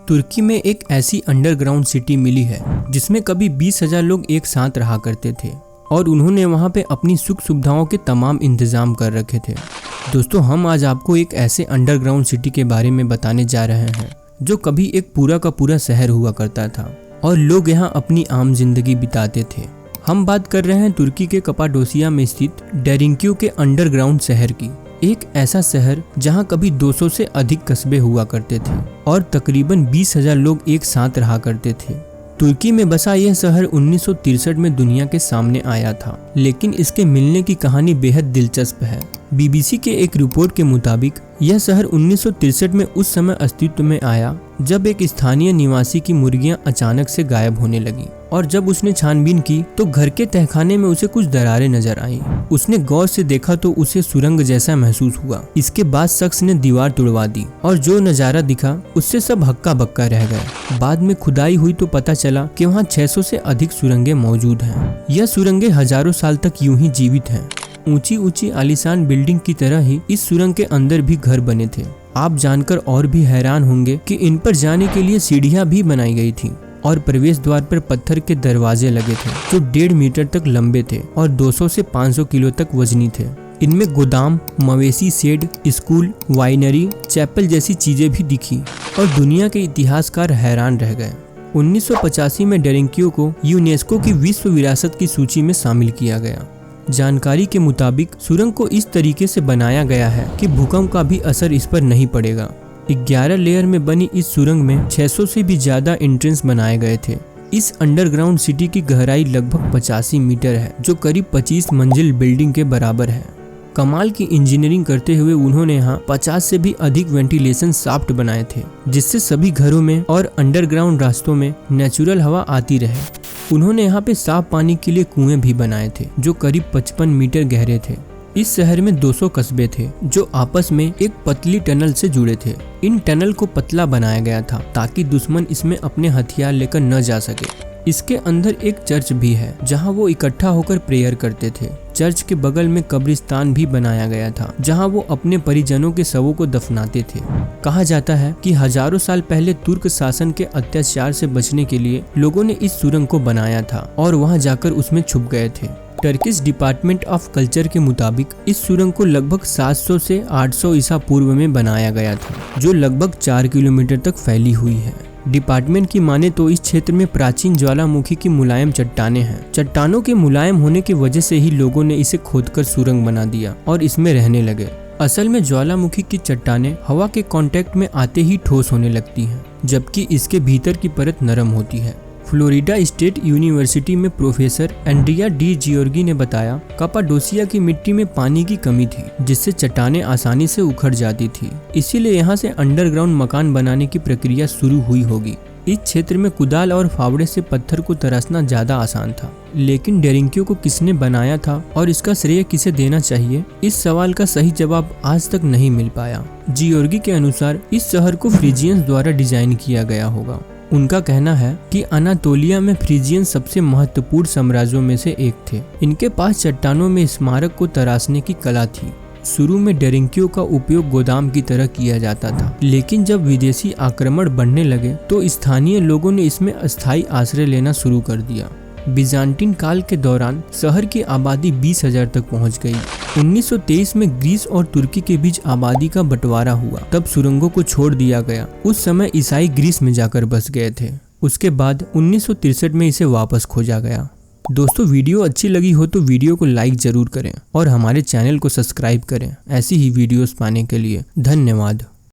तुर्की में एक ऐसी अंडरग्राउंड सिटी मिली है जिसमें कभी 20,000 लोग एक साथ रहा करते थे और उन्होंने वहां पे अपनी सुख सुविधाओं के तमाम इंतजाम कर रखे थे। दोस्तों, हम आज आपको एक ऐसे अंडरग्राउंड सिटी के बारे में बताने जा रहे हैं जो कभी एक पूरा का पूरा शहर हुआ करता था और लोग यहाँ अपनी आम जिंदगी बिताते थे। हम बात कर रहे हैं तुर्की के कपाडोसिया में स्थित डेरिंक्यू के अंडरग्राउंड शहर की। एक ऐसा शहर जहां कभी 200 से अधिक कस्बे हुआ करते थे और तकरीबन 20,000 लोग एक साथ रहा करते थे। तुर्की में बसा यह शहर 1963 में दुनिया के सामने आया था, लेकिन इसके मिलने की कहानी बेहद दिलचस्प है। बीबीसी के एक रिपोर्ट के मुताबिक यह शहर 1963 में उस समय अस्तित्व में आया जब एक स्थानीय निवासी की मुर्गियां अचानक से गायब होने लगी और जब उसने छानबीन की तो घर के तहखाने में उसे कुछ दरारें नजर आईं। उसने गौर से देखा तो उसे सुरंग जैसा महसूस हुआ। इसके बाद शख्स ने दीवार तुड़वा दी और जो नजारा दिखा उससे सब हक्का बक्का रह गए। बाद में खुदाई हुई तो पता चला कि वहाँ 600 से अधिक सुरंगें मौजूद हैं। यह सुरंगें हजारों साल तक यूं ही जीवित हैं। ऊंची ऊंची आलीशान बिल्डिंग की तरह ही इस सुरंग के अंदर भी घर बने थे। आप जानकर और भी हैरान होंगे कि इन पर जाने के लिए सीढ़ियां भी बनाई गई थी और प्रवेश द्वार पर पत्थर के दरवाजे लगे थे जो 1.5 मीटर तक लंबे थे और 200 से 500 किलो तक वजनी थे। इनमें गोदाम, मवेशी शेड, स्कूल, वाइनरी, चैपल जैसी चीजें भी दिखी और दुनिया के इतिहासकार हैरान रह गए। 1985 में डेरिंक्यू को यूनेस्को की विश्व विरासत की सूची में शामिल किया गया। जानकारी के मुताबिक सुरंग को इस तरीके से बनाया गया है कि भूकंप का भी असर इस पर नहीं पड़ेगा। 11 लेयर में बनी इस सुरंग में 600 से भी ज्यादा एंट्रेंस बनाए गए थे। इस अंडरग्राउंड सिटी की गहराई लगभग 85 मीटर है जो करीब 25 मंजिल बिल्डिंग के बराबर है। कमाल की इंजीनियरिंग करते हुए उन्होंने यहाँ 50 से भी अधिक वेंटिलेशन शाफ्ट बनाए थे जिससे सभी घरों में और अंडरग्राउंड रास्तों में नेचुरल हवा आती रहे। उन्होंने यहाँ पे साफ पानी के लिए कुएं भी बनाए थे जो करीब 55 मीटर गहरे थे। इस शहर में 200 कस्बे थे जो आपस में एक पतली टनल से जुड़े थे। इन टनल को पतला बनाया गया था ताकि दुश्मन इसमें अपने हथियार लेकर न जा सके। इसके अंदर एक चर्च भी है जहां वो इकट्ठा होकर प्रेयर करते थे। चर्च के बगल में कब्रिस्तान भी बनाया गया था जहां वो अपने परिजनों के शवों को दफनाते थे। कहा जाता है कि हजारों साल पहले तुर्क शासन के अत्याचार से बचने के लिए लोगों ने इस सुरंग को बनाया था और वहां जाकर उसमें छुप गए थे। टर्किश डिपार्टमेंट ऑफ कल्चर के मुताबिक इस सुरंग को लगभग 700 से 800 ईसा पूर्व में बनाया गया था जो लगभग 4 किलोमीटर तक फैली हुई है। डिपार्टमेंट की माने तो इस क्षेत्र में प्राचीन ज्वालामुखी की मुलायम चट्टानें हैं। चट्टानों के मुलायम होने की वजह से ही लोगों ने इसे खोदकर सुरंग बना दिया और इसमें रहने लगे। असल में ज्वालामुखी की चट्टानें हवा के कांटेक्ट में आते ही ठोस होने लगती हैं, जबकि इसके भीतर की परत नरम होती है। फ्लोरिडा स्टेट यूनिवर्सिटी में प्रोफेसर एंड्रिया डी जियोर्गी ने बताया, कपाडोसिया की मिट्टी में पानी की कमी थी जिससे चट्टानें आसानी से उखड़ जाती थी, इसीलिए यहाँ से अंडरग्राउंड मकान बनाने की प्रक्रिया शुरू हुई होगी। इस क्षेत्र में कुदाल और फावड़े से पत्थर को तराशना ज्यादा आसान था। लेकिन डेरिंक्यू को किसने बनाया था और इसका श्रेय किसे देना चाहिए, इस सवाल का सही जवाब आज तक नहीं मिल पाया। जियोर्गी के अनुसार इस शहर को फ्रीजियंस द्वारा डिजाइन किया गया होगा। उनका कहना है कि अनातोलिया में फ्रीजियन सबसे महत्वपूर्ण साम्राज्यों में से एक थे। इनके पास चट्टानों में स्मारक को तराशने की कला थी। शुरू में डेरिंक्यू का उपयोग गोदाम की तरह किया जाता था, लेकिन जब विदेशी आक्रमण बढ़ने लगे तो स्थानीय लोगों ने इसमें अस्थायी आश्रय लेना शुरू कर दिया। बिजान्टिन काल के दौरान शहर की आबादी 20,000 तक पहुंच गई। 1923 में ग्रीस और तुर्की के बीच आबादी का बंटवारा हुआ, तब सुरंगों को छोड़ दिया गया। उस समय ईसाई ग्रीस में जाकर बस गए थे। उसके बाद 1963 में इसे वापस खोजा गया। दोस्तों, वीडियो अच्छी लगी हो तो वीडियो को लाइक जरूर करें और हमारे चैनल को सब्सक्राइब करें ऐसी ही वीडियोस पाने के लिए। धन्यवाद।